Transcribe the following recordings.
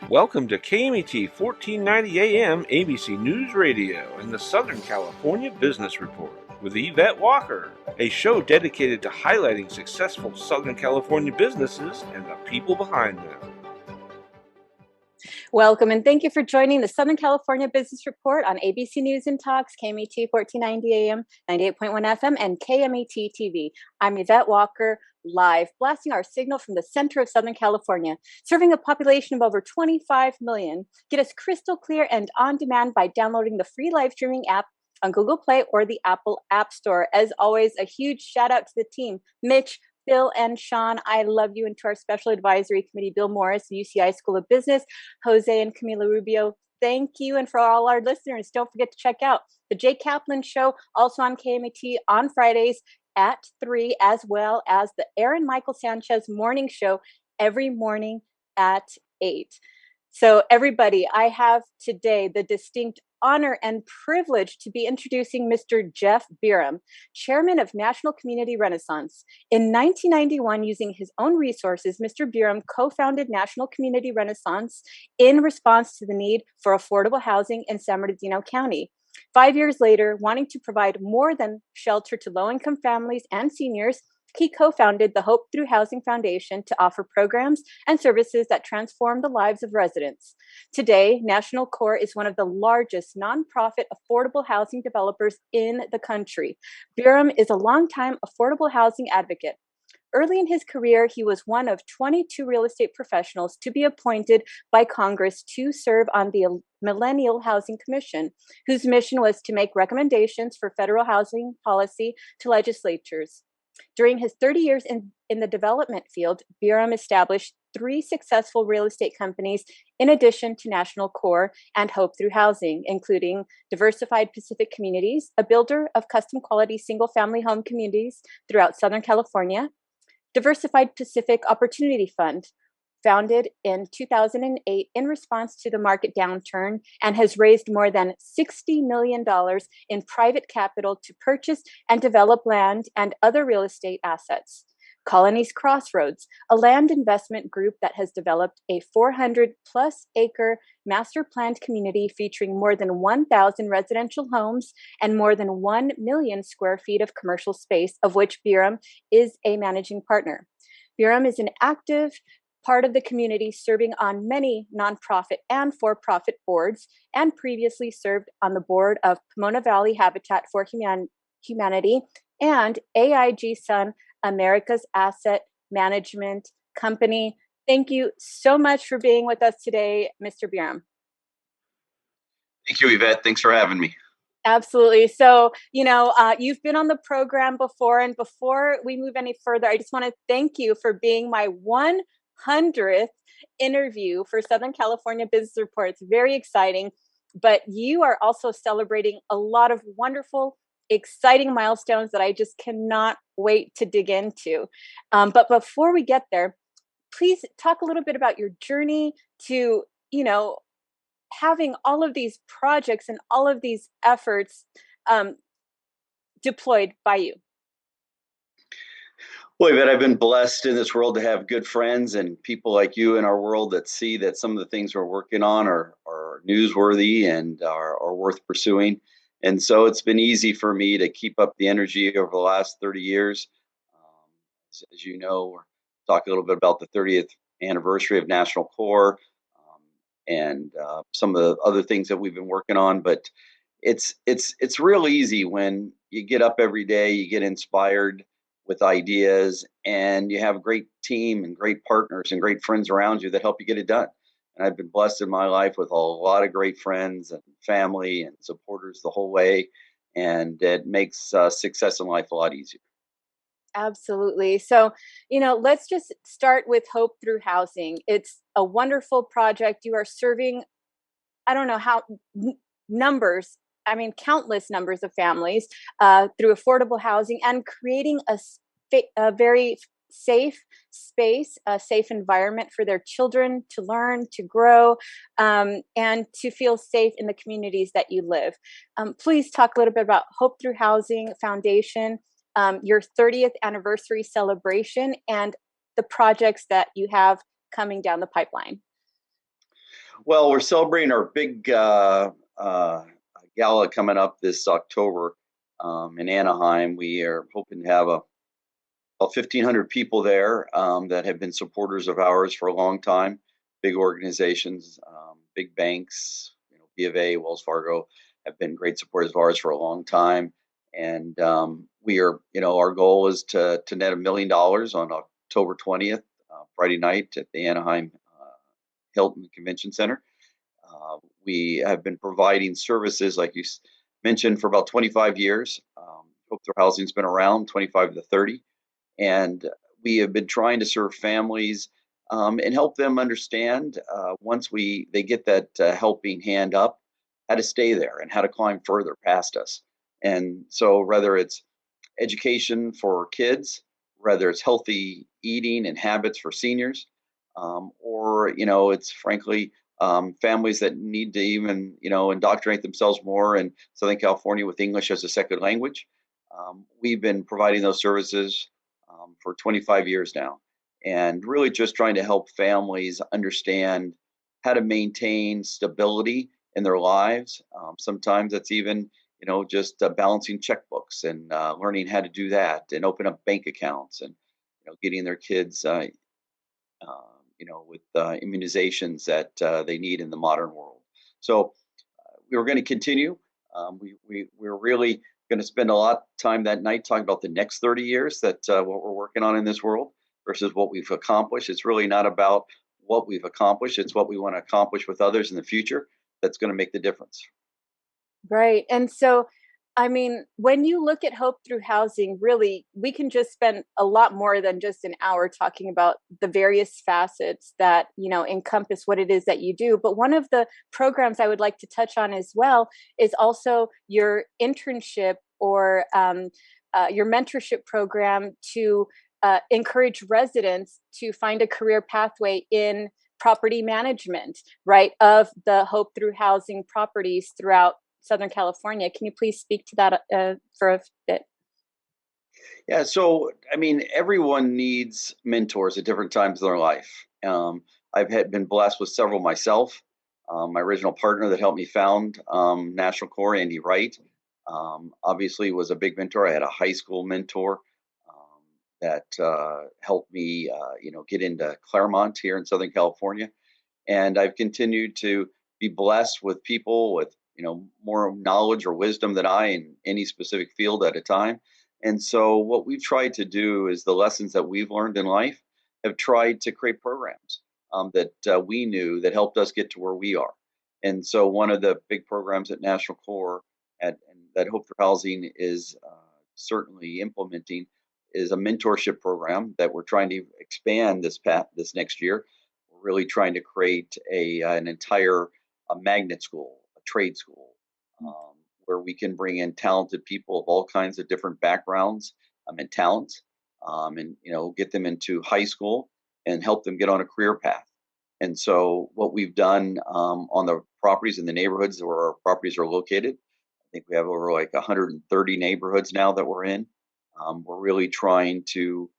Welcome to KMET 1490 AM ABC News Radio and the Southern California Business Report with Yvette Walker, a show dedicated to highlighting successful Southern California businesses and the people behind them. Welcome and thank you for joining the Southern California Business Report on ABC News and Talks, KMET 1490 AM, 98.1 FM, and KMET TV. I'm Yvette Walker, live, blasting our signal from the center of Southern California, serving a population of over 25 million. Get us crystal clear and on demand by downloading the free live streaming app on Google Play or the Apple App Store. As always, a huge shout out to the team, Mitch, Bill and Sean, I love you, and to our Special Advisory Committee, Bill Morris, UCI School of Business, Jose and Camila Rubio, thank you. And for all our listeners, don't forget to check out the Jay Kaplan Show, also on KMET on Fridays at 3, as well as the Aaron Michael Sanchez Morning Show every morning at 8. So everybody, I have today the distinct honor and privilege to be introducing Mr. Jeff Burum, chairman of National Community Renaissance. In 1991, using his own resources, Mr. Burum co-founded National Community Renaissance in response to the need for affordable housing in San Bernardino County. 5 years later, wanting to provide more than shelter to low-income families and seniors, he co-founded the Hope Through Housing Foundation to offer programs and services that transform the lives of residents. Today, National Core is one of the largest nonprofit affordable housing developers in the country. Burum is a longtime affordable housing advocate. Early in his career, he was one of 22 real estate professionals to be appointed by Congress to serve on the Millennial Housing Commission, whose mission was to make recommendations for federal housing policy to legislatures. During his 30 years in the development field, Burum established 3 successful real estate companies in addition to National Core and Hope Through Housing, including Diversified Pacific Communities, a builder of custom quality single-family home communities throughout Southern California, Diversified Pacific Opportunity Fund, founded in 2008 in response to the market downturn, and has raised more than $60 million in private capital to purchase and develop land and other real estate assets. Colonies Crossroads, a land investment group that has developed a 400-plus acre master planned community featuring more than 1,000 residential homes and more than 1 million square feet of commercial space, of which Burum is a managing partner. Burum is an active part of the community, serving on many nonprofit and for-profit boards, and previously served on the board of Pomona Valley Habitat for Humanity and AIG Sun, America's Asset Management Company. Thank you so much for being with us today, Mr. Burum. Thank you, Yvette. Thanks for having me. Absolutely. So, you've been on the program before, and before we move any further, I just want to thank you for being my 100th interview for Southern California Business Report. It's very exciting, but you are also celebrating a lot of wonderful, exciting milestones that I just cannot wait to dig into. But before we get there, please talk a little bit about your journey to, having all of these projects and all of these efforts deployed by you. Well, Yvette, I've been blessed in this world to have good friends and people like you in our world that see that some of the things we're working on are newsworthy and are worth pursuing. And so it's been easy for me to keep up the energy over the last 30 years. As you know, we're talking a little bit about the 30th anniversary of National Core and some of the other things that we've been working on. But it's real easy when you get up every day, you get inspired with ideas, and you have a great team and great partners and great friends around you that help you get it done. And I've been blessed in my life with a lot of great friends and family and supporters the whole way. And it makes success in life a lot easier. Absolutely. So, let's just start with Hope Through Housing. It's a wonderful project. You are serving, I don't know how countless numbers of families through affordable housing and creating a very safe space, a safe environment for their children to learn, to grow, and to feel safe in the communities that you live. Please talk a little bit about Hope Through Housing Foundation, your 30th anniversary celebration, and the projects that you have coming down the pipeline. Well, we're celebrating our big gala coming up this October in Anaheim. We are hoping to have about 1,500 people there that have been supporters of ours for a long time. Big organizations, big banks, B of A, Wells Fargo have been great supporters of ours for a long time. And we are, our goal is to net $1 million on October 20th, Friday night at the Anaheim Hilton Convention Center. We have been providing services, like you mentioned, for about 25 years. Hope Through Housing's been around 25 to 30. And we have been trying to serve families and help them understand once they get that helping hand up, how to stay there and how to climb further past us. And so whether it's education for kids, whether it's healthy eating and habits for seniors, or, it's frankly families that need to even, indoctrinate themselves more in Southern California with English as a second language. We've been providing those services for 25 years now, and really just trying to help families understand how to maintain stability in their lives. Sometimes that's even, just balancing checkbooks and learning how to do that and open up bank accounts and, getting their kids, with immunizations that they need in the modern world. So we were going to continue. We're really going to spend a lot of time that night talking about the next 30 years that what we're working on in this world versus what we've accomplished. It's really not about what we've accomplished. It's what we want to accomplish with others in the future that's going to make the difference. Right. And so, I mean, when you look at Hope Through Housing, really, we can just spend a lot more than just an hour talking about the various facets that, encompass what it is that you do. But one of the programs I would like to touch on as well is also your internship or your mentorship program to encourage residents to find a career pathway in property management, right, of the Hope Through Housing properties throughout Southern California. Can you please speak to that for a bit? Yeah, so I mean, everyone needs mentors at different times of their life. Been blessed with several myself. My original partner that helped me found National Corps, Andy Wright, obviously was a big mentor. I had a high school mentor that helped me, get into Claremont here in Southern California, and I've continued to be blessed with people with more knowledge or wisdom than I in any specific field at a time. And so what we've tried to do is the lessons that we've learned in life have tried to create programs that we knew that helped us get to where we are. And so one of the big programs at National Corps and that Hope for Housing is certainly implementing is a mentorship program that we're trying to expand this next year. We're really trying to create an entire magnet school, trade school, where we can bring in talented people of all kinds of different backgrounds and talents, and get them into high school and help them get on a career path. And so, what we've done on the properties in the neighborhoods where our properties are located, I think we have over like 130 neighborhoods now that we're in. We're really trying to,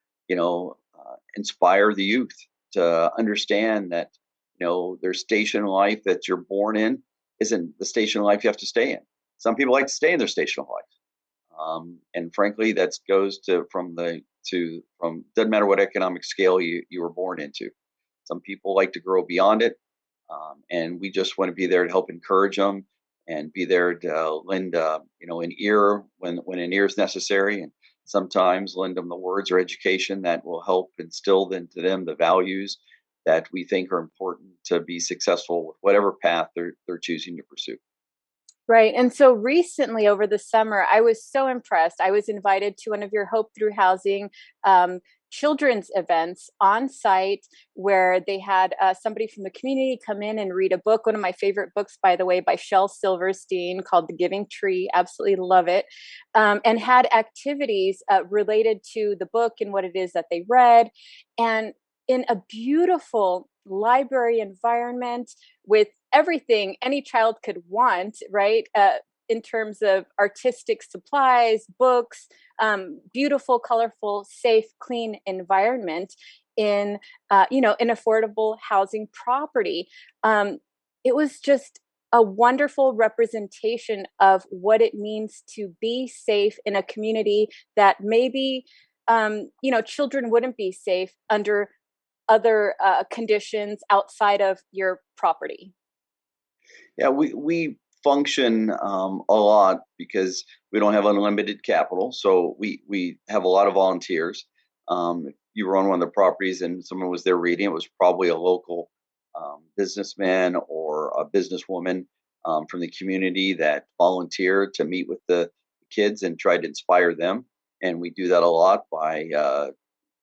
inspire the youth to understand that their station in life that you're born in isn't the station of life you have to stay in. Some people like to stay in their station of life, and frankly, that goes from doesn't matter what economic scale you were born into. Some people like to grow beyond it, and we just want to be there to help encourage them and be there to lend an ear when an ear is necessary, and sometimes lend them the words or education that will help instill into them the values that we think are important to be successful with whatever path they're choosing to pursue. Right. And so recently over the summer, I was so impressed. I was invited to one of your Hope Through Housing children's events on site where they had somebody from the community come in and read a book, one of my favorite books, by the way, by Shel Silverstein called The Giving Tree. Absolutely love it. And had activities related to the book and what it is that they read. And in a beautiful library environment with everything any child could want, right? In terms of artistic supplies, books, beautiful, colorful, safe, clean environment in, an affordable housing property. it was just a wonderful representation of what it means to be safe in a community that maybe, children wouldn't be safe under other conditions outside of your property. Yeah, we function a lot because we don't have unlimited capital, so we have a lot of volunteers. If you were on one of the properties and someone was there reading, it was probably a local businessman or a businesswoman from the community that volunteered to meet with the kids and try to inspire them. And we do that a lot by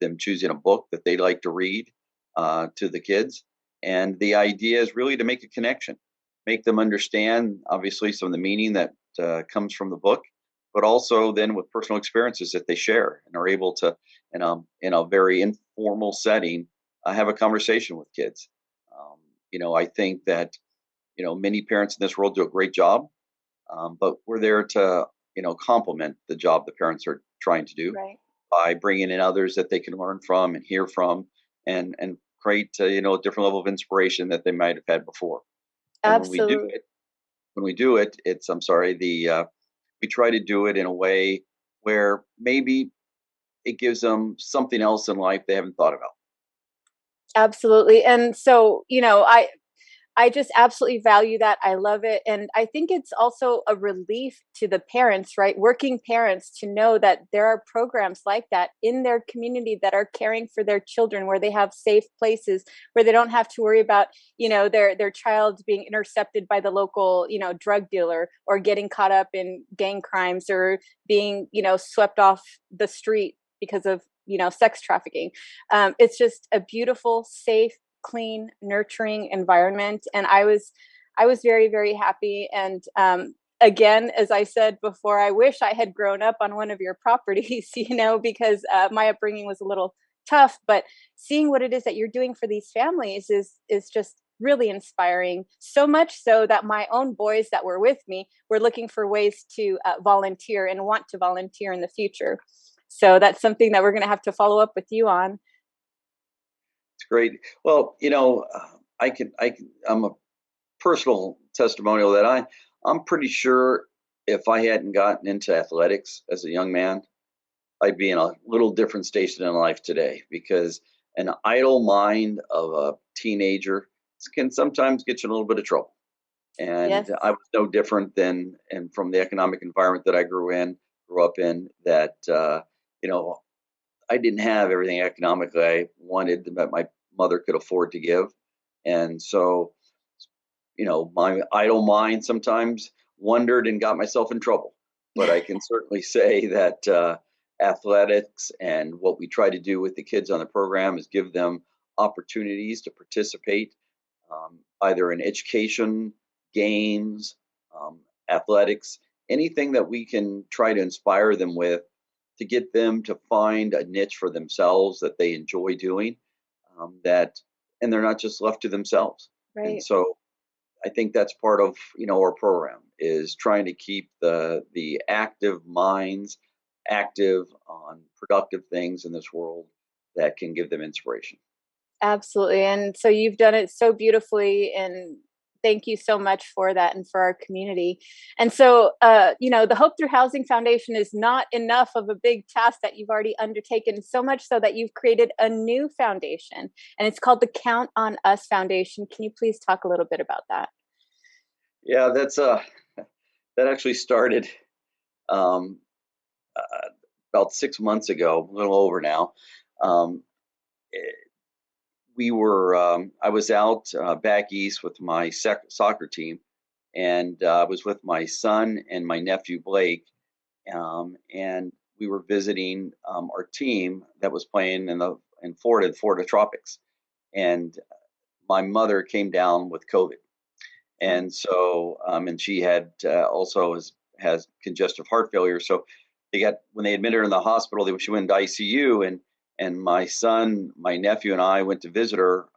them choosing a book that they like to read to the kids. And the idea is really to make a connection, make them understand, obviously, some of the meaning that comes from the book, but also then with personal experiences that they share and are able to, in a very informal setting, have a conversation with kids. I think that many parents in this world do a great job, but we're there to complement the job the parents are trying to do Right. by bringing in others that they can learn from and hear from, and create a different level of inspiration that they might have had before. And Absolutely. when we do it, it's I'm sorry, the we try to do it in a way where maybe it gives them something else in life they haven't thought about. Absolutely. And so, I just absolutely value that. I love it. And I think it's also a relief to the parents, right? Working parents, to know that there are programs like that in their community that are caring for their children, where they have safe places, where they don't have to worry about, their child being intercepted by the local, drug dealer, or getting caught up in gang crimes, or being, swept off the street because of, sex trafficking. It's just a beautiful, safe, clean, nurturing environment. And I was very, very happy. And again, as I said before, I wish I had grown up on one of your properties, because my upbringing was a little tough. But seeing what it is that you're doing for these families is just really inspiring. So much so that my own boys that were with me were looking for ways to volunteer and want to volunteer in the future. So that's something that we're going to have to follow up with you on. It's great. Well, I'm a personal testimonial that I'm pretty sure if I hadn't gotten into athletics as a young man, I'd be in a little different station in life today, because an idle mind of a teenager can sometimes get you in a little bit of trouble. And Yes. I was no different than, and from the economic environment that I grew up in, that, you know, I didn't have everything economically I wanted that my mother could afford to give. And so, my idle mind sometimes wondered and got myself in trouble. But I can certainly say that athletics and what we try to do with the kids on the program is give them opportunities to participate, either in education, games, athletics, anything that we can try to inspire them with, to get them to find a niche for themselves that they enjoy doing, and they're not just left to themselves. And Right. so I think that's part of our program, is trying to keep the active minds active on productive things in this world that can give them inspiration. Absolutely. And so you've done it so beautifully, and thank you so much for that and for our community. And so, the Hope Through Housing Foundation is not enough of a big task that you've already undertaken, so much so that you've created a new foundation, and it's called the Count on Us Foundation. Can you please talk a little bit about that? Yeah, that actually started um, uh, about 6 months ago, a little over now. Um, I was out back east with my soccer team, and I was with my son and my nephew Blake, and we were visiting our team that was playing in Florida, the Florida tropics, and my mother came down with COVID, Oh, and so and she had also has congestive heart failure. So when they admitted her in the hospital, she went into ICU, and my son, my nephew, and I went to visit her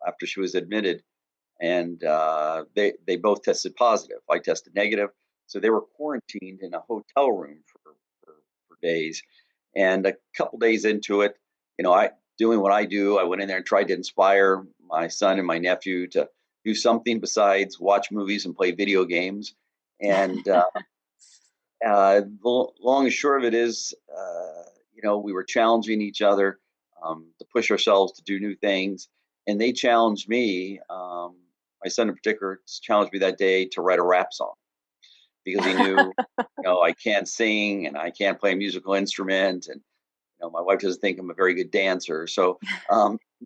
after she was admitted, and they both tested positive. I tested negative, so they were quarantined in a hotel room for days. And a couple days into it, I doing what I do, I went in there and tried to inspire my son and my nephew to do something besides watch movies and play video games. And long and short of it is, we were challenging each other to push ourselves to do new things. And they challenged me. My son in particular challenged me that day to write a rap song because he knew, I can't sing and I can't play a musical instrument. And, my wife doesn't think I'm a very good dancer. So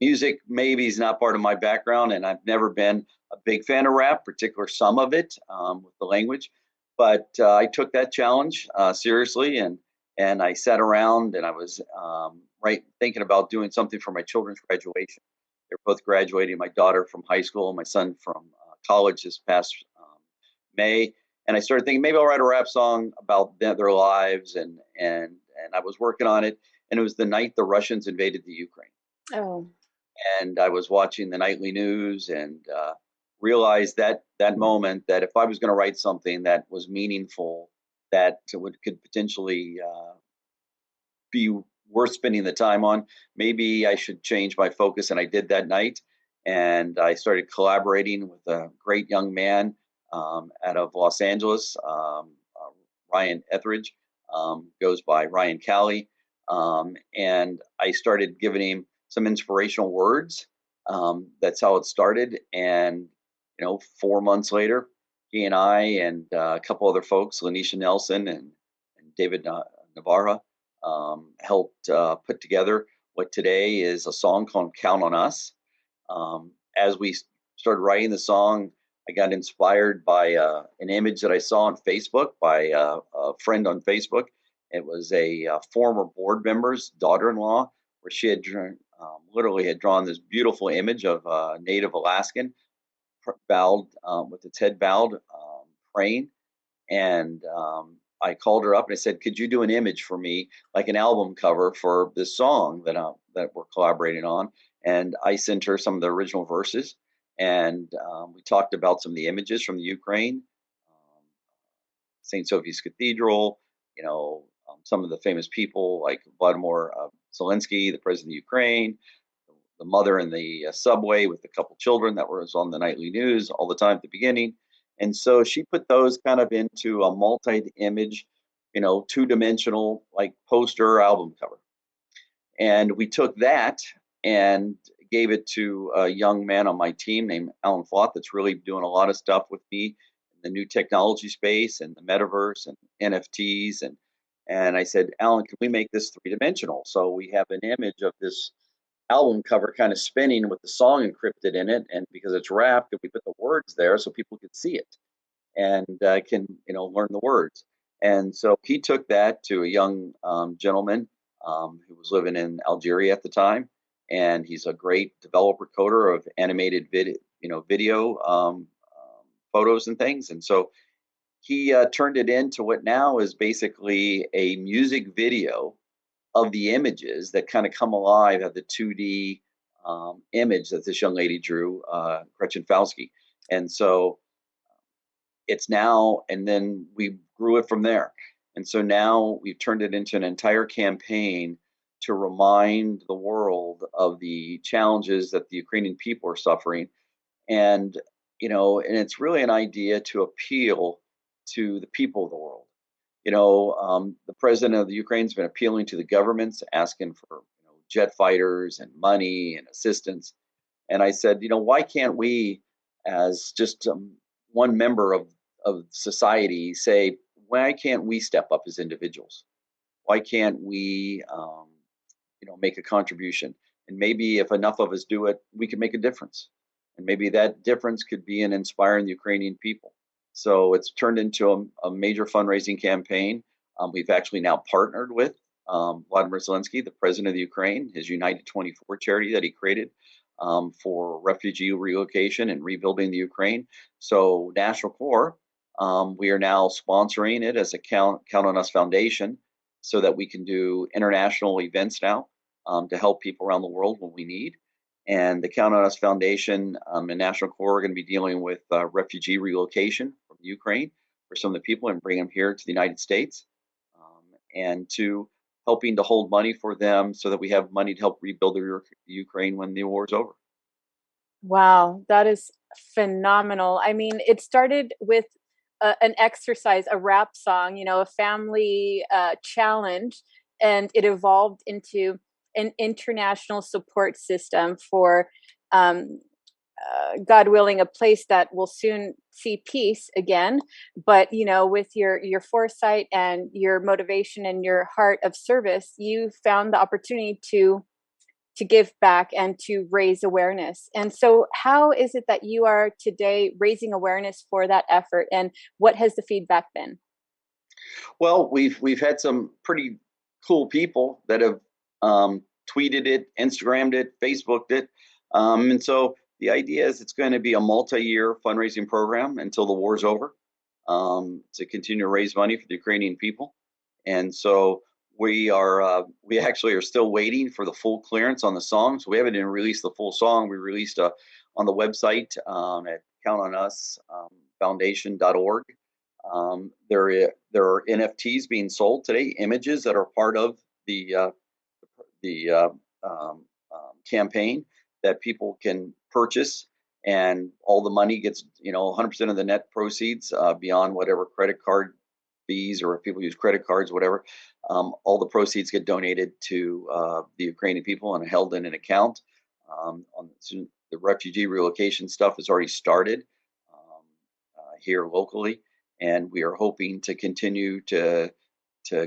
music maybe is not part of my background. And I've never been a big fan of rap, particularly some of it with the language. But I took that challenge seriously, and I sat around and I was thinking about doing something for my children's graduation. They're both graduating. My daughter from high school, my son from college this past May. And I started thinking maybe I'll write a rap song about their lives, and I was working on it. And it was the night the Russians invaded the Ukraine. Oh. And I was watching the nightly news and realized that moment that if I was going to write something that was meaningful, that could potentially be worth spending the time on, maybe I should change my focus. And I did that night. And I started collaborating with a great young man out of Los Angeles, Ryan Etheridge, goes by Ryan Callie. And I started giving him some inspirational words. That's how it started. And, 4 months later, he and I and a couple other folks, Lanisha Nelson and David Navarra, helped put together what today is a song called Count on Us. As we started writing the song, I got inspired by an image that I saw on Facebook by a friend on Facebook. It was a former board member's daughter-in-law, where she had literally had drawn this beautiful image of a Native Alaskan bowed with its head bowed, praying. And I called her up and I said, "Could you do an image for me, like an album cover for this song that we're collaborating on?" And I sent her some of the original verses, and we talked about some of the images from the Ukraine, St. Sophie's Cathedral, some of the famous people like Vladimir Zelensky, the president of Ukraine, the mother in the subway with a couple children that was on the nightly news all the time at the beginning. And so she put those kind of into a multi-image, two-dimensional like poster album cover. And we took that and gave it to a young man on my team named Alan Floth that's really doing a lot of stuff with me in the new technology space and the metaverse and NFTs. And I said, "Alan, can we make this three-dimensional?" So we have an image of this album cover kind of spinning with the song encrypted in it. And because it's wrapped, we put the words there so people could see it and can, learn the words. And so he took that to a young gentleman who was living in Algeria at the time. And he's a great developer coder of animated video photos and things. And so he turned it into what now is basically a music video of the images that kind of come alive of the 2D image that this young lady drew, Gretchen Falsky. And so it's now, and then we grew it from there. And so now we've turned it into an entire campaign to remind the world of the challenges that the Ukrainian people are suffering. And, and it's really an idea to appeal to the people of the world. The president of the Ukraine's been appealing to the governments, asking for jet fighters and money and assistance. And I said, why can't we, as just one member of society, say, why can't we step up as individuals? Why can't we, make a contribution? And maybe if enough of us do it, we can make a difference. And maybe that difference could be in inspiring the Ukrainian people. So it's turned into a major fundraising campaign. We've actually now partnered with Vladimir Zelensky, the president of the Ukraine, his United 24 charity that he created for refugee relocation and rebuilding the Ukraine. So National Corps, we are now sponsoring it as a Count on Us Foundation so that we can do international events now to help people around the world when we need. And the Count on Us Foundation and National Corps are going to be dealing with refugee relocation from Ukraine for some of the people and bring them here to the United States, and to helping to hold money for them so that we have money to help rebuild the Ukraine when the war is over. Wow, that is phenomenal. I mean, it started with an exercise, a rap song, a family challenge, and it evolved into an international support system for, um, God willing, a place that will soon see peace again. But with your foresight and your motivation and your heart of service, you found the opportunity to give back and to raise awareness. And so, how is it that you are today raising awareness for that effort, and what has the feedback been? Well, we've had some pretty cool people that have tweeted it, Instagrammed it, Facebooked it, and so the idea is it's going to be a multi-year fundraising program until the war's over, to continue to raise money for the Ukrainian people. And so we actually are still waiting for the full clearance on the song. So we haven't even released the full song. We released on the website at countonus foundation.org. There are NFTs being sold today, images that are part of the campaign that people can purchase, and all the money gets 100% of the net proceeds, beyond whatever credit card fees, or if people use credit cards, whatever. All the proceeds get donated to the Ukrainian people and held in an account. The refugee relocation stuff has already started here locally, and we are hoping to continue to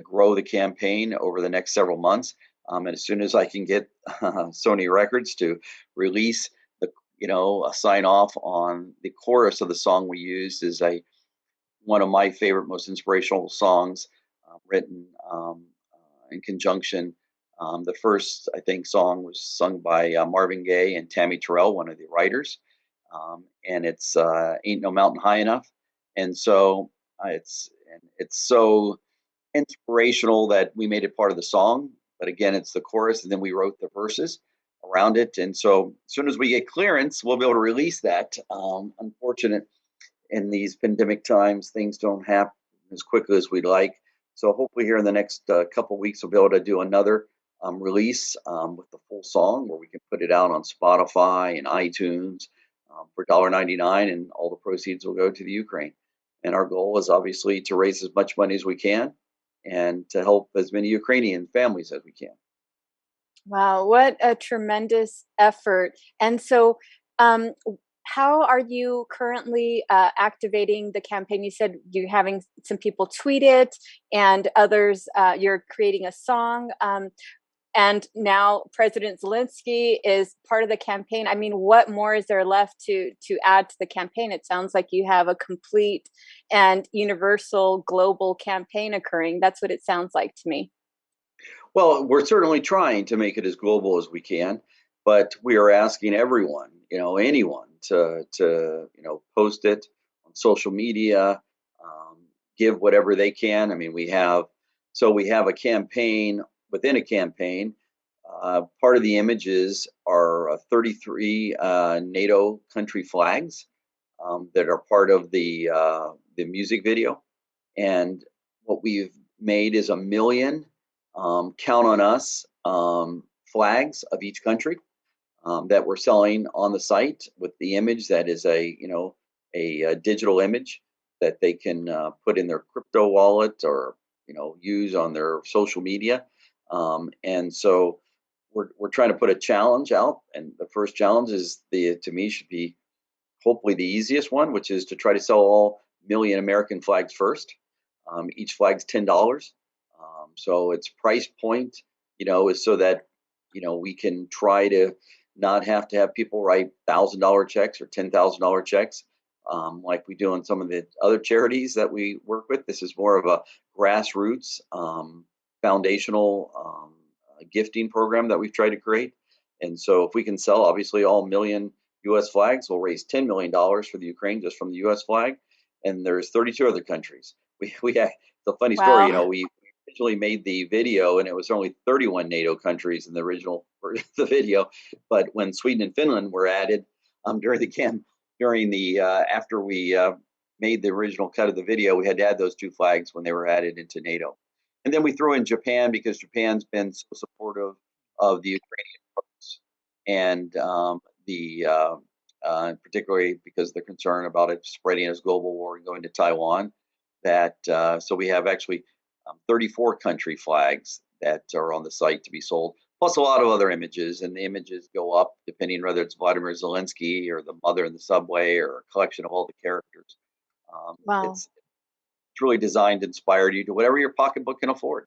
grow the campaign over the next several months. And as soon as I can get Sony Records to release a sign off on the chorus of the song we used, is one of my favorite, most inspirational songs, written in conjunction. The first, I think, song was sung by Marvin Gaye and Tammy Terrell, one of the writers, and it's "Ain't No Mountain High Enough," and so it's so inspirational that we made it part of the song. But again, it's the chorus, and then we wrote the verses around it. And so, as soon as we get clearance, we'll be able to release that. Unfortunate in these pandemic times, things don't happen as quickly as we'd like. So hopefully, here in the next couple of weeks, we'll be able to do another release with the full song, where we can put it out on Spotify and iTunes for $1.99, and all the proceeds will go to the Ukraine. And our goal is obviously to raise as much money as we can, and to help as many Ukrainian families as we can. Wow, what a tremendous effort. And so, um, how are you currently activating the campaign? You said you're having some people tweet it, and others, you're creating a song. And now President Zelensky is part of the campaign. I mean, what more is there left to add to the campaign? It sounds like you have a complete and universal global campaign occurring. That's what it sounds like to me. Well, we're certainly trying to make it as global as we can, but we are asking everyone, anyone, to post it on social media, give whatever they can. I mean, we have a campaign within a campaign. Part of the images are 33 NATO country flags that are part of the music video, and what we've made is 1 million count on us flags of each country that we're selling on the site, with the image that is a digital image that they can put in their crypto wallet, or use on their social media. And so we're trying to put a challenge out, and the first challenge is, to me, should be hopefully the easiest one, which is to try to sell all million American flags first. Each flag's $10. So its price point, is so that we can try to not have to have people write $1,000 checks or $10,000 checks, like we do on some of the other charities that we work with. This is more of a grassroots, foundational gifting program that we've tried to create. And so, if we can sell, obviously, all million U.S. flags, we'll raise $10 million for the Ukraine, just from the U.S. flag. And there's 32 other countries. It's a funny story. Wow. We originally made the video, and it was only 31 NATO countries in the original version of the video. But when Sweden and Finland were added during the after we made the original cut of the video, we had to add those two flags when they were added into NATO. And then we threw in Japan, because Japan's been so supportive of the Ukrainian folks, and particularly because they're concerned about it spreading as global warming going to Taiwan. So we have actually 34 country flags that are on the site to be sold, plus a lot of other images. And the images go up depending whether it's Vladimir Zelensky or the mother in the subway or a collection of all the characters. Wow. It's really designed to inspire you to whatever your pocketbook can afford.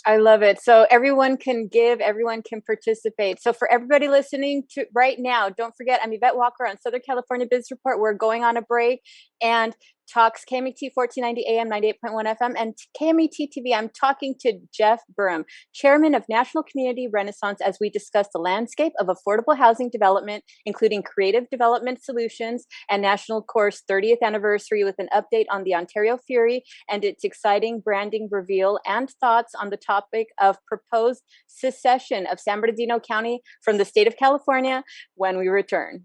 I love it. So everyone can give, everyone can participate. So for everybody listening to right now, don't forget, I'm Yvette Walker on Southern California Business Report. We're going on a break, and talks KMET 1490 AM, 98.1 FM, and KMET TV. I'm talking to Jeff Burum, Chairman of National Community Renaissance, as we discuss the landscape of affordable housing development, including creative development solutions and National Course 30th anniversary, with an update on the Ontario Fury and its exciting branding reveal, and thoughts on the topic of proposed secession of San Bernardino County from the state of California when we return.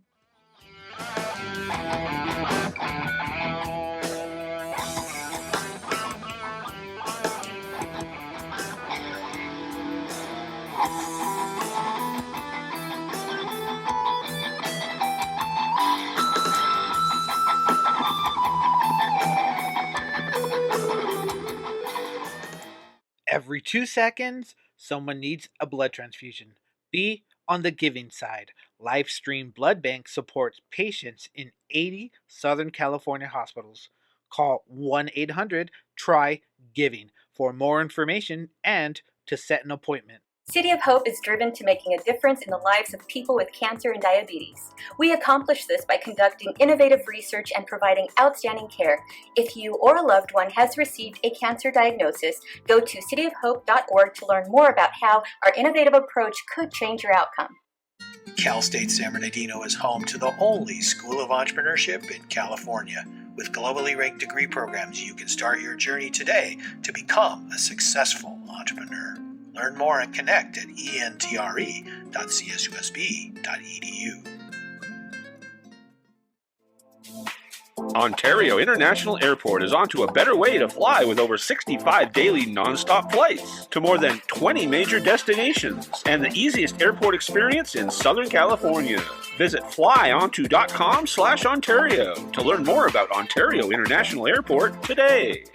Every 2 seconds, someone needs a blood transfusion. Be on the giving side. Livestream Blood Bank supports patients in 80 Southern California hospitals. Call 1-800-TRY-GIVING for more information and to set an appointment. City of Hope is driven to making a difference in the lives of people with cancer and diabetes. We accomplish this by conducting innovative research and providing outstanding care. If you or a loved one has received a cancer diagnosis, go to cityofhope.org to learn more about how our innovative approach could change your outcome. Cal State San Bernardino is home to the only School of Entrepreneurship in California. With globally ranked degree programs, you can start your journey today to become a successful entrepreneur. Learn more and connect at entre.csusb.edu. Ontario International Airport is onto a better way to fly with over 65 daily nonstop flights to more than 20 major destinations and the easiest airport experience in Southern California. Visit flyonto.com/Ontario to learn more about Ontario International Airport today.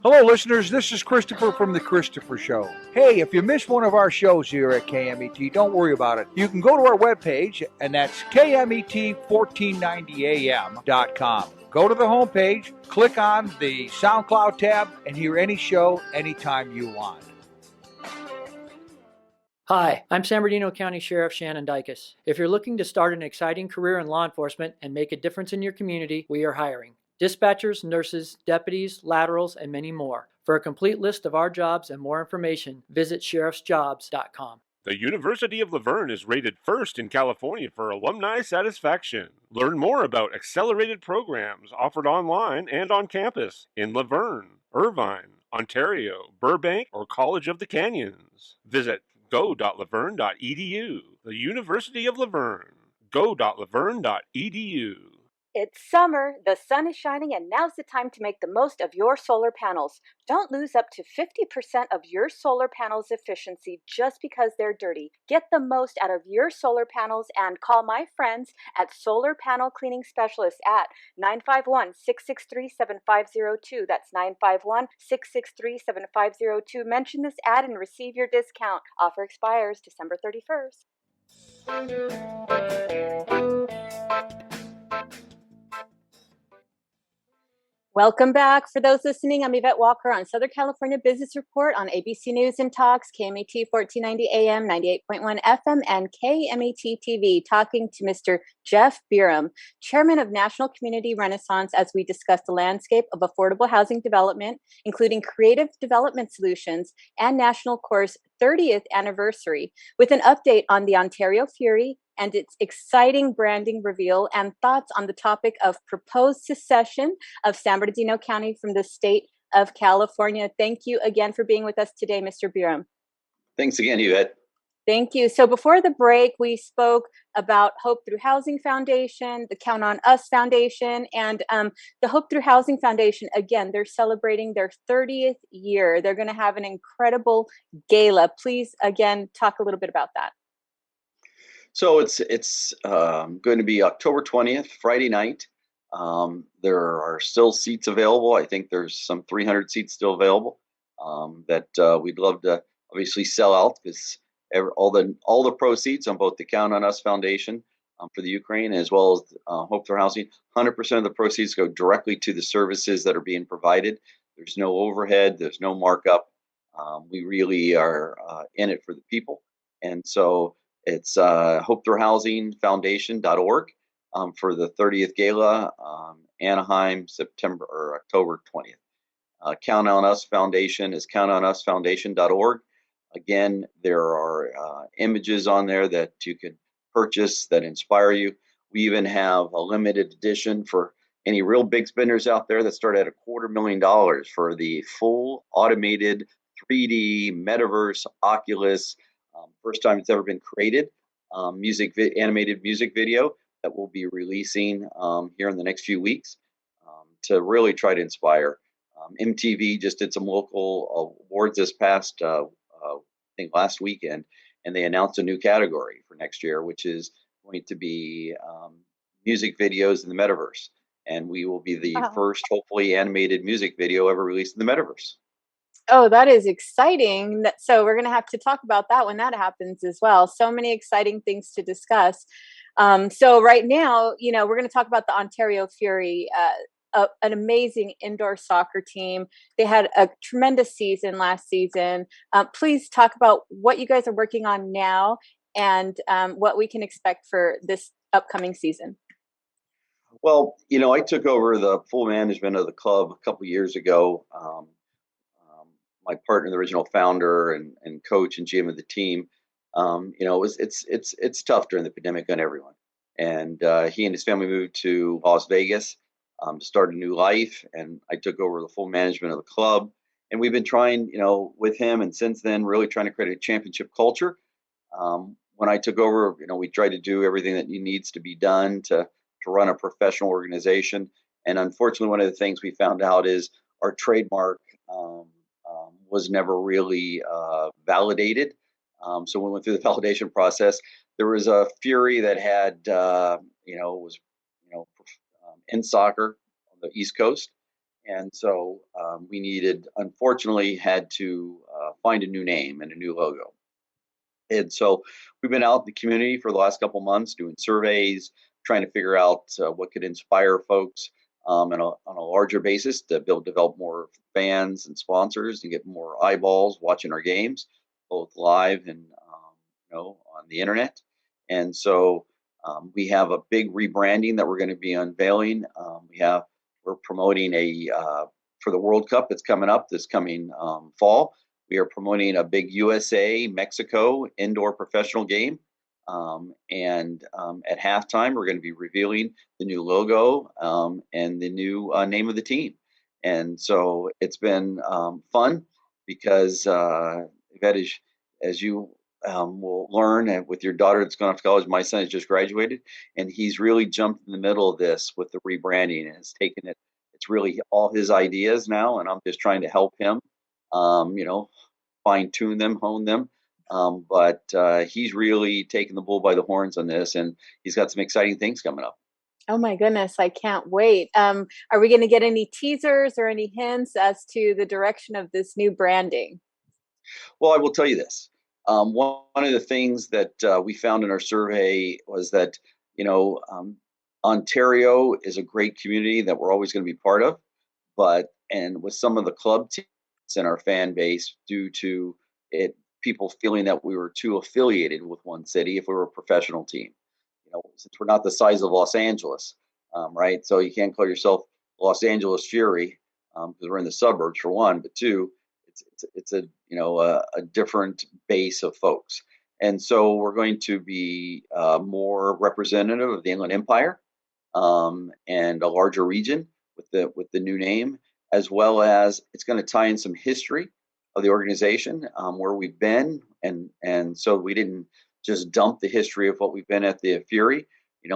Hello, listeners. This is Christopher from The Christopher Show. Hey, if you missed one of our shows here at KMET, don't worry about it. You can go to our webpage, and that's KMET1490am.com. Go to the homepage, click on the SoundCloud tab, and hear any show anytime you want. Hi, I'm San Bernardino County Sheriff Shannon Dykes. If you're looking to start an exciting career in law enforcement and make a difference in your community, we are hiring dispatchers, nurses, deputies, laterals, and many more. For a complete list of our jobs and more information, visit sheriffsjobs.com. The University of La Verne is rated first in California for alumni satisfaction. Learn more about accelerated programs offered online and on campus in La Verne, Irvine, Ontario, Burbank, or College of the Canyons. Visit go.laverne.edu. The University of La Verne. go.laverne.edu. It's summer, the sun is shining, and now's the time to make the most of your solar panels. Don't lose up to 50% of your solar panels' efficiency just because they're dirty. Get the most out of your solar panels and call my friends at Solar Panel Cleaning Specialists at 951-663-7502. That's 951-663-7502. Mention this ad and receive your discount. Offer expires December 31st. Welcome back. For those listening, I'm Yvette Walker on Southern California Business Report on ABC News and Talks, KMET 1490 AM, 98.1 FM, and KMET TV, talking to Mr. Jeff Burum, Chairman of National Community Renaissance, as we discuss the landscape of affordable housing development, including creative development solutions and National Course 30th anniversary, with an update on the Ontario Fury and its exciting branding reveal, and thoughts on the topic of proposed secession of San Bernardino County from the state of California. Thank you again for being with us today, Mr. Burum. Thanks again, Yvette. Thank you. So before the break, we spoke about Hope Through Housing Foundation, the Count on Us Foundation, and the Hope Through Housing Foundation. Again, they're celebrating their 30th year. They're going to have an incredible gala. Please, again, talk a little bit about that. So it's going to be October 20th, Friday night. There are still seats available. I think there's some 300 seats still available that we'd love to obviously sell out, because all the proceeds on both the Count on Us Foundation for the Ukraine as well as Hope for Housing, 100% of the proceeds go directly to the services that are being provided. There's no overhead. There's no markup. We really are in it for the people. And so it's hopethroughhousingfoundation.org for the 30th Gala, Anaheim, September or October 20th. Count on Us Foundation is countonusfoundation.org. Again, there are images on there that you can purchase that inspire you. We even have a limited edition for any real big spenders out there that start at $250,000 for the full automated 3D metaverse Oculus, first time it's ever been created, animated music video that we'll be releasing here in the next few weeks to really try to inspire. MTV just did some local awards this past, I think last weekend, and they announced a new category for next year, which is going to be music videos in the metaverse. And we will be the first, hopefully, animated music video ever released in the metaverse. Oh, that is exciting. So we're going to have to talk about that when that happens as well. So many exciting things to discuss. So right now, we're going to talk about the Ontario Fury, an amazing indoor soccer team. They had a tremendous season last season. Please talk about what you guys are working on now and what we can expect for this upcoming season. Well, I took over the full management of the club a couple of years ago. My partner, the original founder and coach and GM of the team, it's tough during the pandemic on everyone. And he and his family moved to Las Vegas to start a new life. And I took over the full management of the club. And we've been trying, with him, and since then, really trying to create a championship culture. When I took over, we tried to do everything that needs to be done to run a professional organization. And unfortunately, one of the things we found out is our trademark was never really validated. So when we went through the validation process, there was a Fury that had, was in soccer on the East Coast. And so we unfortunately had to find a new name and a new logo. And so we've been out in the community for the last couple of months doing surveys, trying to figure out what could inspire folks on a larger basis to develop more fans and sponsors and get more eyeballs watching our games, both live and on the internet. And so we have a big rebranding that we're going to be unveiling. We're promoting for the World Cup that's coming up this coming fall. We are promoting a big USA Mexico indoor professional game. And at halftime, we're going to be revealing the new logo and the new name of the team. And so it's been fun because, Yvette, as you will learn with your daughter that's going off to college, my son has just graduated, and he's really jumped in the middle of this with the rebranding and has taken it. It's really all his ideas now, and I'm just trying to help him, fine tune them, hone them. But he's really taken the bull by the horns on this, and he's got some exciting things coming up. Oh my goodness, I can't wait. Are we going to get any teasers or any hints as to the direction of this new branding? Well, I will tell you this. One of the things that we found in our survey was that, Ontario is a great community that we're always going to be part of. And with some of the club teams in our fan base, due to it, people feeling that we were too affiliated with one city if we were a professional team. Since we're not the size of Los Angeles, right? So you can't call yourself Los Angeles Fury because we're in the suburbs, for one, but two, it's a different base of folks. And so we're going to be more representative of the Inland Empire and a larger region with the new name, as well as it's going to tie in some history of the organization, where we've been, and so we didn't just dump the history of what we've been at the Fury.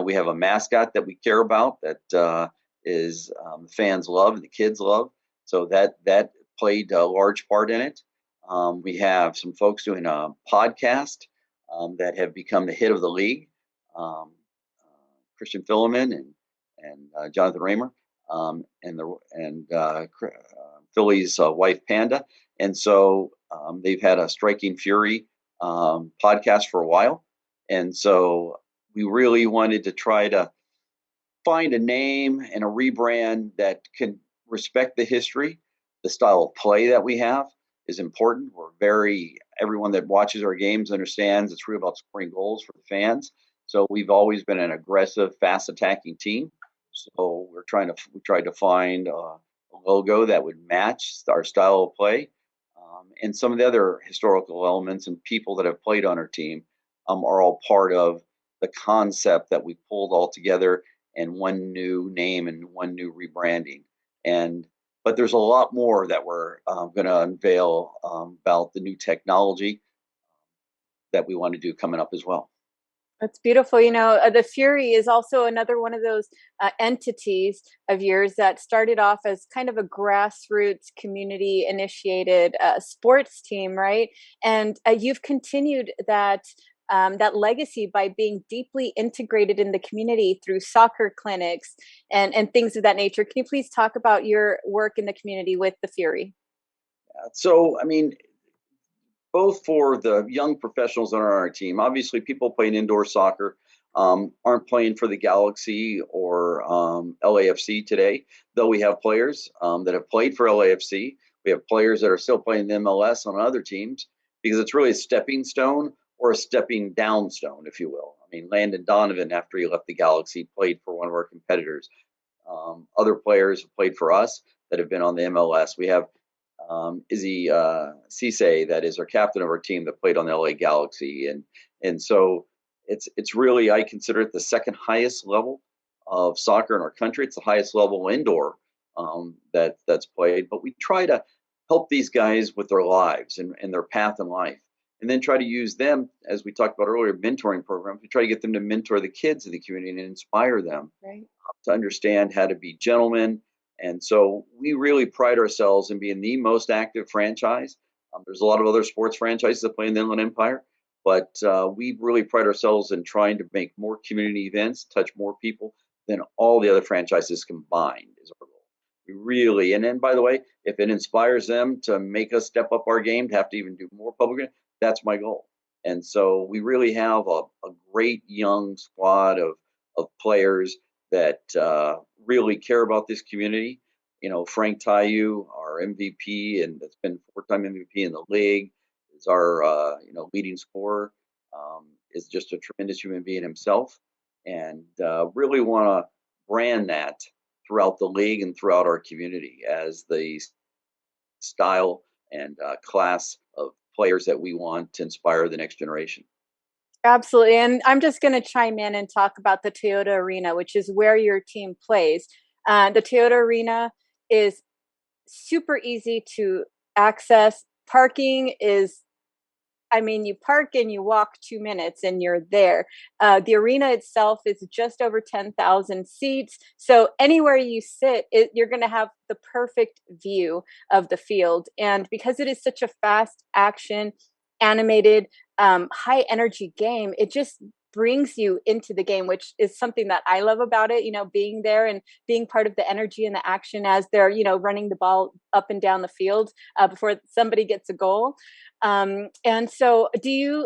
We have a mascot that we care about that is fans love and the kids love. So that played a large part in it. We have some folks doing a podcast that have become the hit of the league. Christian Phileman and Jonathan Raymer, and Philly's wife Panda, and so they've had a Striking Fury podcast for a while, and so we really wanted to try to find a name and a rebrand that can respect the history. The style of play that we have is important. Everyone that watches our games understands it's really about scoring goals for the fans. So we've always been an aggressive, fast attacking team. So we tried to find a logo that would match our style of play. And some of the other historical elements and people that have played on our team are all part of the concept that we pulled all together in one new name and one new rebranding. But there's a lot more that we're going to unveil about the new technology that we want to do coming up as well. That's beautiful. The Fury is also another one of those entities of yours that started off as kind of a grassroots community initiated sports team, right? And you've continued that legacy by being deeply integrated in the community through soccer clinics and things of that nature. Can you please talk about your work in the community with the Fury? So, both for the young professionals that are on our team, obviously people playing indoor soccer aren't playing for the Galaxy or LAFC today, though we have players that have played for LAFC. We have players that are still playing the MLS on other teams because it's really a stepping stone or a stepping down stone, if you will. Landon Donovan, after he left the Galaxy, played for one of our competitors. Other players have played for us that have been on the MLS. We have Izzy Cisse, that is our captain of our team, that played on the LA Galaxy, and so it's really, I consider it the second highest level of soccer in our country. It's the highest level indoor that's played. But we try to help these guys with their lives and their path in life, and then try to use them, as we talked about earlier, mentoring programs. We try to get them to mentor the kids of the community and inspire them to understand how to be gentlemen. And so we really pride ourselves in being the most active franchise. There's a lot of other sports franchises that play in the Inland Empire, but we really pride ourselves in trying to make more community events, touch more people than all the other franchises combined is our goal. We really, and then by the way, if it inspires them to make us step up our game, to have to even do more public, that's my goal. And so we really have a great young squad of players that really care about this community. Frank Tayu, our MVP, and that's been 4-time MVP in the league, is our leading scorer. Is just a tremendous human being himself, and really want to brand that throughout the league and throughout our community as the style and class of players that we want to inspire the next generation. Absolutely. And I'm just going to chime in and talk about the Toyota Arena, which is where your team plays. The Toyota Arena is super easy to access. Parking is, you park and you walk 2 minutes and you're there. The arena itself is just over 10,000 seats. So anywhere you sit, you're going to have the perfect view of the field. And because it is such a fast action, animated, high energy game, it just brings you into the game, which is something that I love about it, being there and being part of the energy and the action as they're, running the ball up and down the field before somebody gets a goal. And so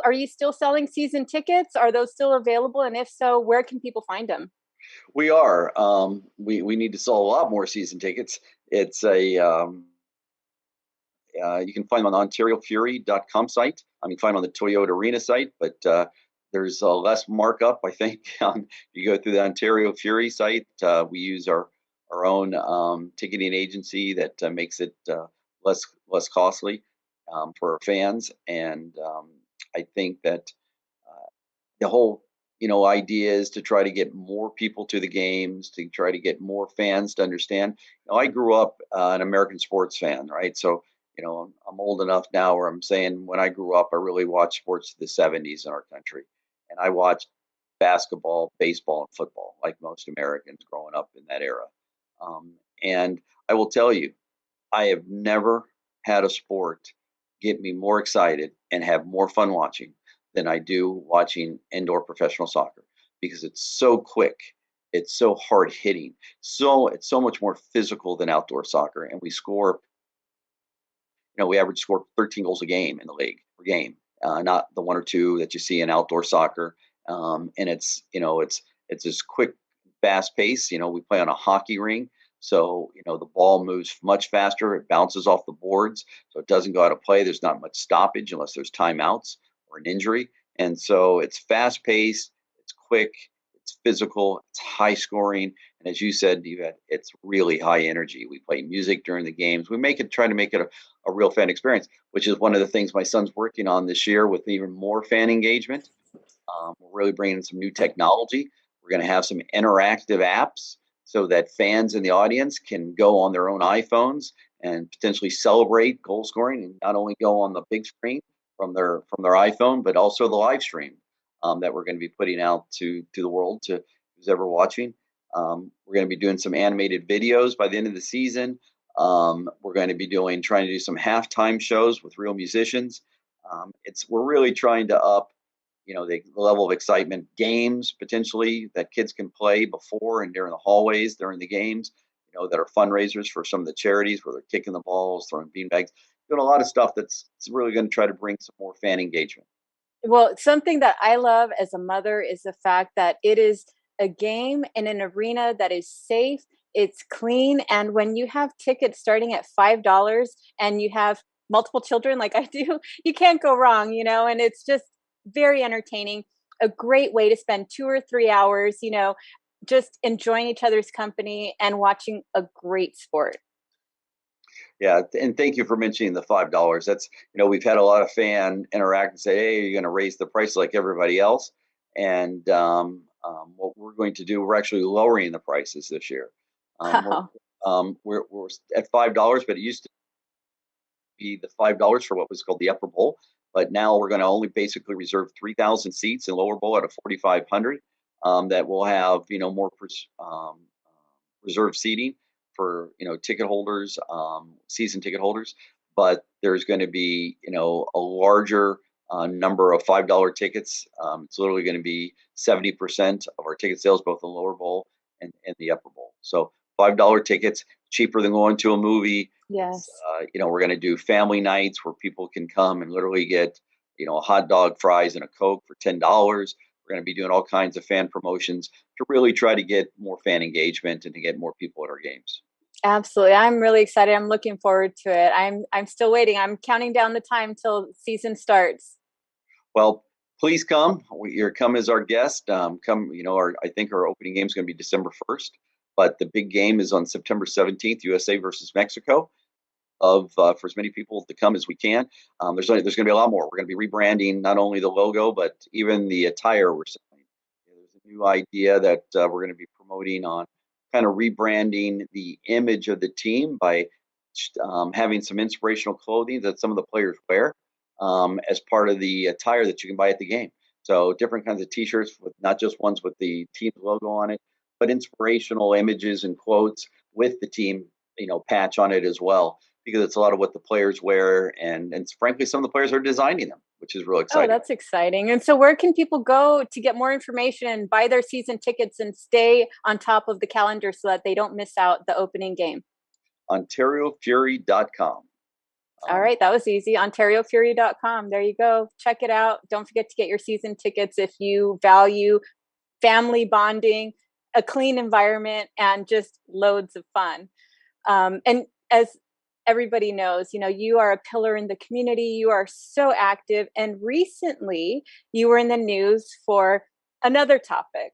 are you still selling season tickets? Are those still available? And if so, where can people find them? We are. We need to sell a lot more season tickets. It's you can find them on the OntarioFury.com site. You can find them on the Toyota Arena site, but there's less markup, I think. You go through the Ontario Fury site. We use our own ticketing agency that makes it less costly for our fans. And I think that the whole idea is to try to get more people to the games, to try to get more fans to understand. I grew up an American sports fan, right? So I'm old enough now where I'm saying when I grew up, I really watched sports of the 70s in our country. And I watched basketball, baseball, and football like most Americans growing up in that era. And I will tell you, I have never had a sport get me more excited and have more fun watching than I do watching indoor professional soccer because it's so quick. It's so hard hitting. It's so much more physical than outdoor soccer. And we score, we average score 13 goals a game in the league per game, not the one or two that you see in outdoor soccer. And it's this quick, fast pace. We play on a hockey rink. So, the ball moves much faster. It bounces off the boards. So it doesn't go out of play. There's not much stoppage unless there's timeouts or an injury. And so it's fast paced, it's quick, it's physical, it's high scoring. And as you said, it's really high energy. We play music during the games. We try to make it a real fan experience, which is one of the things my son's working on this year with even more fan engagement. We're really bringing in some new technology. We're going to have some interactive apps so that fans in the audience can go on their own iPhones and potentially celebrate goal scoring, and not only go on the big screen from their iPhone, but also the live stream that we're going to be putting out to the world, to who's ever watching. We're going to be doing some animated videos by the end of the season. We're going to be trying to do some halftime shows with real musicians. We're really trying to up the level of excitement, games potentially that kids can play before and during the hallways during the games, that are fundraisers for some of the charities where they're kicking the balls, throwing beanbags, doing a lot of stuff that's really going to try to bring some more fan engagement. Well, something that I love as a mother is the fact that it is a game in an arena that is safe, it's clean, and when you have tickets starting at $5 and you have multiple children like I do, you can't go wrong, and it's just very entertaining, a great way to spend 2 or 3 hours, just enjoying each other's company and watching a great sport. Yeah, and thank you for mentioning the $5. That's we've had a lot of fan interact and say, "Hey, you're going to raise the price like everybody else." And what we're going to do, we're actually lowering the prices this year. Wow. We're at $5, but it used to be the $5 for what was called the upper bowl. But now we're going to only basically reserve 3,000 seats in lower bowl out of 4,500. That will have more reserved seating for ticket holders, season ticket holders. But there's going to be a larger number of $5 tickets. It's literally going to be 70% of our ticket sales, both in lower bowl and the upper bowl. So $5 tickets, cheaper than going to a movie. Yes. We're going to do family nights where people can come and literally get, a hot dog, fries, and a Coke for $10. We're going to be doing all kinds of fan promotions to really try to get more fan engagement and to get more people at our games. Absolutely. I'm really excited. I'm looking forward to it. I'm still waiting. I'm counting down the time till season starts. Well, please come. You're come as our guest. Come, I think our opening game is going to be December 1st, but the big game is on September 17th, USA versus Mexico. For as many people to come as we can. There's going to be a lot more. We're going to be rebranding not only the logo, but even the attire we're selling. There's a new idea that we're going to be promoting on kind of rebranding the image of the team by having some inspirational clothing that some of the players wear as part of the attire that you can buy at the game. So different kinds of T-shirts, with not just ones with the team logo on it, but inspirational images and quotes with the team, patch on it as well. Because it's a lot of what the players wear, and frankly, some of the players are designing them, which is real exciting. Oh, that's exciting. And so where can people go to get more information and buy their season tickets and stay on top of the calendar so that they don't miss out the opening game? OntarioFury.com. All right, that was easy. OntarioFury.com. There you go. Check it out. Don't forget to get your season tickets if you value family bonding, a clean environment, and just loads of fun. And as everybody knows, you are a pillar in the community. You are so active. And recently you were in the news for another topic,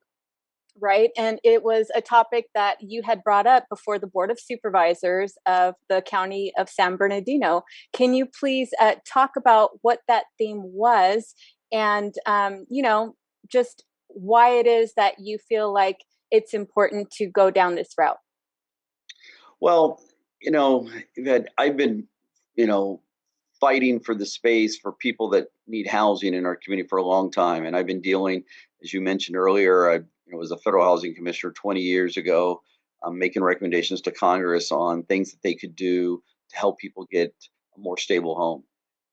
right? And it was a topic that you had brought up before the Board of Supervisors of the County of San Bernardino. Can you please talk about what that theme was and, just why it is that you feel like it's important to go down this route? Well, that I've been, fighting for the space for people that need housing in our community for a long time. And I've been dealing, as you mentioned earlier, I was a federal housing commissioner 20 years ago, making recommendations to Congress on things that they could do to help people get a more stable home.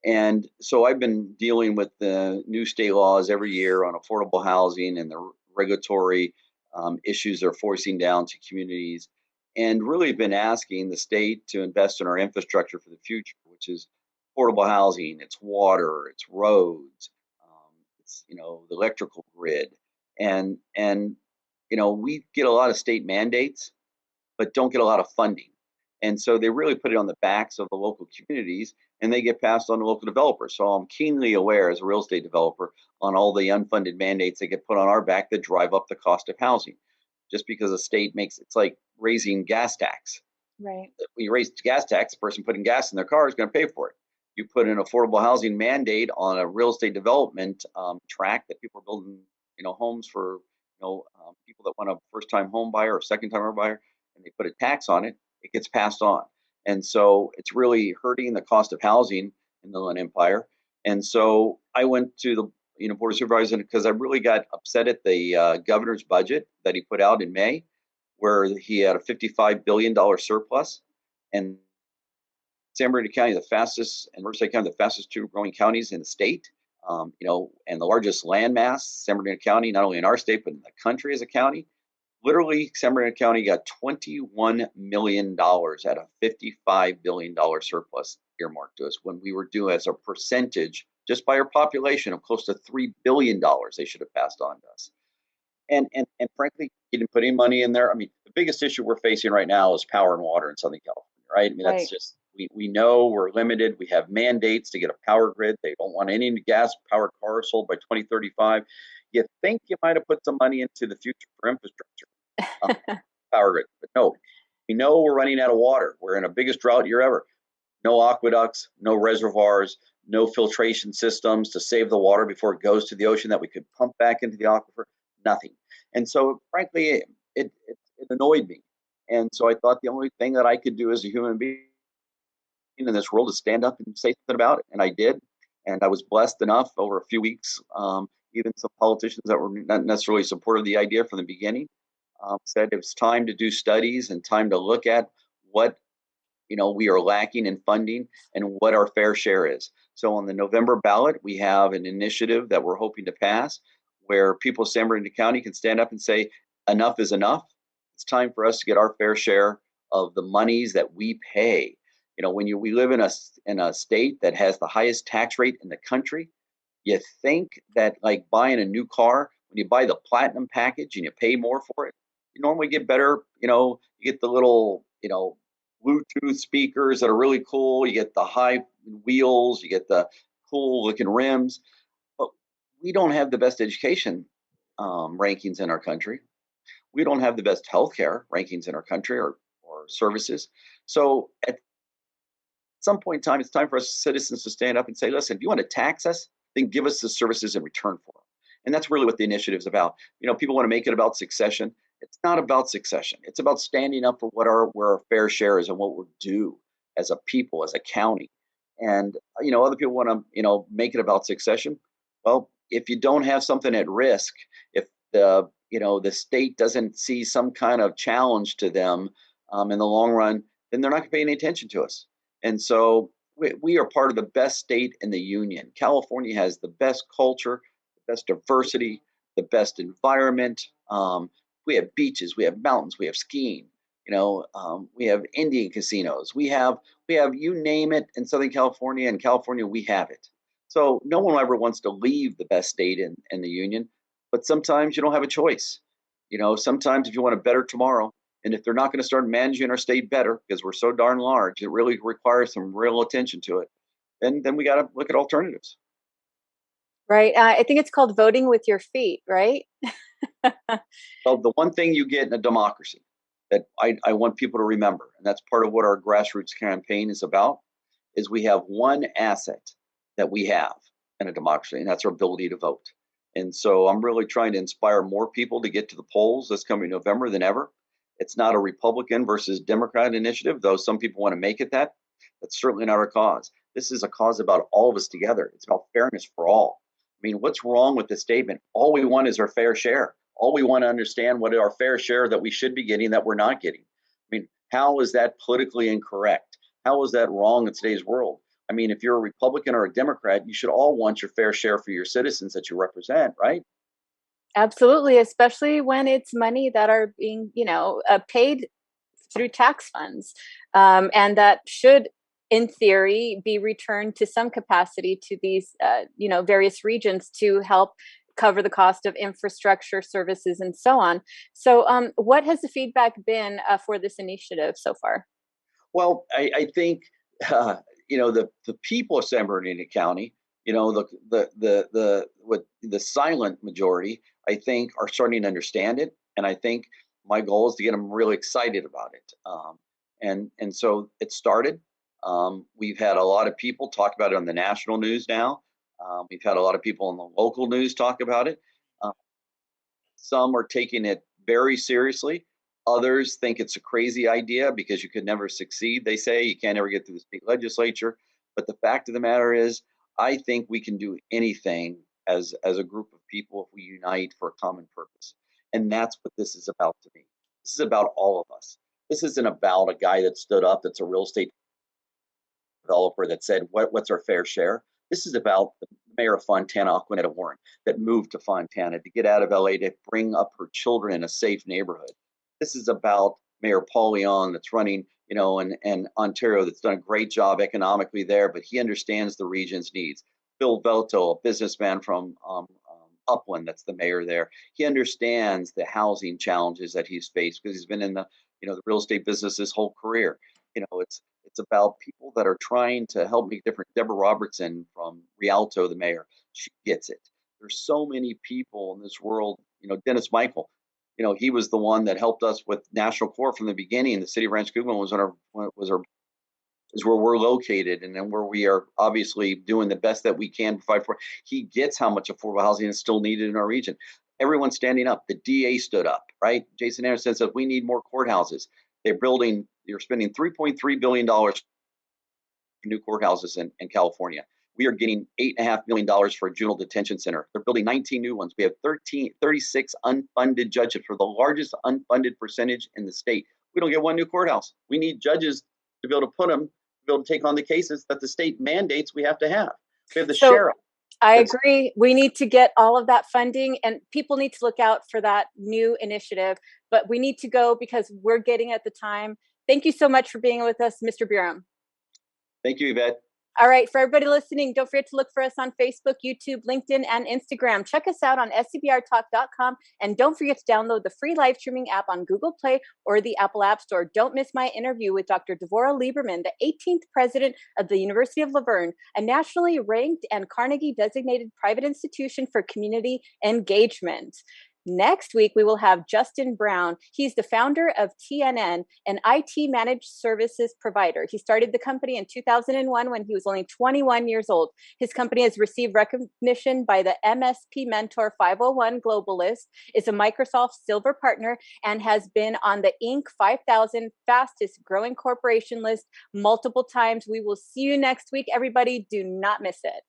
And so I've been dealing with the new state laws every year on affordable housing and the regulatory issues they're forcing down to communities, and really been asking the state to invest in our infrastructure for the future, which is affordable housing, it's water, it's roads, it's the electrical grid, and we get a lot of state mandates, but don't get a lot of funding. And so they really put it on the backs of the local communities, and they get passed on to local developers. So I'm keenly aware as a real estate developer on all the unfunded mandates that get put on our back that drive up the cost of housing. Just because a state it's like raising gas tax. Right. When you raise gas tax, the person putting gas in their car is going to pay for it. You put an affordable housing mandate on a real estate development track that people are building, homes for, people that want a first-time home buyer or second-time home buyer, and they put a tax on it, it gets passed on. And so it's really hurting the cost of housing in the Inland Empire. And so I went to the Board of Supervisors because I really got upset at the governor's budget that he put out in May, where he had a $55 billion surplus. And San Bernardino County, and Riverside County, the fastest two growing counties in the state, and the largest landmass, San Bernardino County, not only in our state, but in the country as a county. Literally, San Bernardino County got $21 million out of $55 billion surplus earmarked to us when we were due as a percentage, just by our population, of close to $3 billion they should have passed on to us. And frankly, he didn't put any money in there. I mean, the biggest issue we're facing right now is power and water in Southern California, right? I mean, that's just, we know we're limited. We have mandates to get a power grid. They don't want any gas-powered cars sold by 2035. You think you might have put some money into the future for infrastructure, power grid, but no. We know we're running out of water. We're in the biggest drought year ever. No aqueducts, no reservoirs, no filtration systems to save the water before it goes to the ocean that we could pump back into the aquifer. Nothing. And so, frankly, it annoyed me. And so I thought the only thing that I could do as a human being in this world is stand up and say something about it. And I did. And I was blessed enough over a few weeks, even some politicians that were not necessarily supportive of the idea from the beginning, said it was time to do studies and time to look at what we are lacking in funding and what our fair share is. So on the November ballot, we have an initiative that we're hoping to pass where people of San Bernardino County can stand up and say, enough is enough. It's time for us to get our fair share of the monies that we pay. When we live in a state that has the highest tax rate in the country, you think that like buying a new car, when you buy the platinum package and you pay more for it, you normally get better, you get the little, Bluetooth speakers that are really cool. You get the high wheels, you get the cool looking rims, but we don't have the best education rankings in our country. We don't have the best healthcare rankings in our country or services. So at some point in time, it's time for us citizens to stand up and say, listen, if you want to tax us, then give us the services in return for them. And that's really what the initiative is about. People want to make it about succession. It's not about succession. It's about standing up for where our fair share is and what we're due as a people, as a county. And, other people want to, make it about succession. Well, if you don't have something at risk, if the state doesn't see some kind of challenge to them in the long run, then they're not going to pay any attention to us. And so we are part of the best state in the union. California has the best culture, the best diversity, the best environment. We have beaches, we have mountains, we have skiing. We have Indian casinos. We have you name it in Southern California. In California, we have it. So no one ever wants to leave the best state in the union, but sometimes you don't have a choice. Sometimes if you want a better tomorrow, and if they're not going to start managing our state better because we're so darn large, it really requires some real attention to it. Then we got to look at alternatives. Right. I think it's called voting with your feet, right? Well, the one thing you get in a democracy that I want people to remember, and that's part of what our grassroots campaign is about, is we have one asset that we have in a democracy, and that's our ability to vote. And so I'm really trying to inspire more people to get to the polls this coming November than ever. It's not a Republican versus Democrat initiative, though some people want to make it that. That's certainly not our cause. This is a cause about all of us together. It's about fairness for all. I mean, what's wrong with this statement? All we want is our fair share. All we want to understand what our fair share that we should be getting that we're not getting. I mean, how is that politically incorrect? How is that wrong in today's world? I mean, if you're a Republican or a Democrat, you should all want your fair share for your citizens that you represent, right? Absolutely, especially when it's money that are being, paid through tax funds, and that should, in theory, be returned to some capacity to these, various regions to help cover the cost of infrastructure, services, and so on. So, what has the feedback been for this initiative so far? Well, I think the people of San Bernardino County, the silent majority, I think, are starting to understand it, and I think my goal is to get them really excited about it. And so it started. We've had a lot of people talk about it on the national news now. We've had a lot of people in the local news talk about it. Uh, some are taking it very seriously. Others think it's a crazy idea because you could never succeed. They say you can't ever get through the state legislature. But the fact of the matter is, I think we can do anything as a group of people if we unite for a common purpose. And that's what this is about to me. This is about all of us. This isn't about a guy that stood up that's a real estate developer that said, what's our fair share? This is about the mayor of Fontana, Aquanetta Warren, that moved to Fontana to get out of LA to bring up her children in a safe neighborhood. This is about Mayor Paul Leon that's running, and Ontario that's done a great job economically there, but he understands the region's needs. Bill Velto, a businessman from Upland, that's the mayor there. He understands the housing challenges that he's faced because he's been in the real estate business his whole career. It's about people that are trying to help make different. Deborah Robertson from Rialto, the mayor, she gets it. There's so many people in this world. Dennis Michael, he was the one that helped us with National Core from the beginning. The city of Rancho Cucamonga is where we're located, and then where we are obviously doing the best that we can to provide for. He gets how much affordable housing is still needed in our region. Everyone's standing up. The DA stood up, right? Jason Anderson says we need more courthouses. They're spending $3.3 billion for new courthouses in California. We are getting $8.5 million for a juvenile detention center. They're building 19 new ones. We have 36 unfunded judges for the largest unfunded percentage in the state. We don't get one new courthouse. We need judges to be able to to be able to take on the cases that the state mandates we have to have. We have the sheriff. I agree. We need to get all of that funding, and people need to look out for that new initiative, but we need to go because we're getting at the time. Thank you so much for being with us, Mr. Burum. Thank you, Yvette. All right, for everybody listening, don't forget to look for us on Facebook, YouTube, LinkedIn, and Instagram. Check us out on scbrtalk.com, and don't forget to download the free live streaming app on Google Play or the Apple App Store. Don't miss my interview with Dr. Devorah Lieberman, the 18th president of the University of La Verne, a nationally ranked and Carnegie designated private institution for community engagement. Next week, we will have Justin Brown. He's the founder of TNN, an IT managed services provider. He started the company in 2001 when he was only 21 years old. His company has received recognition by the MSP Mentor 501 Global List, is a Microsoft Silver Partner, and has been on the Inc. 5000 fastest growing corporation list multiple times. We will see you next week, everybody. Do not miss it.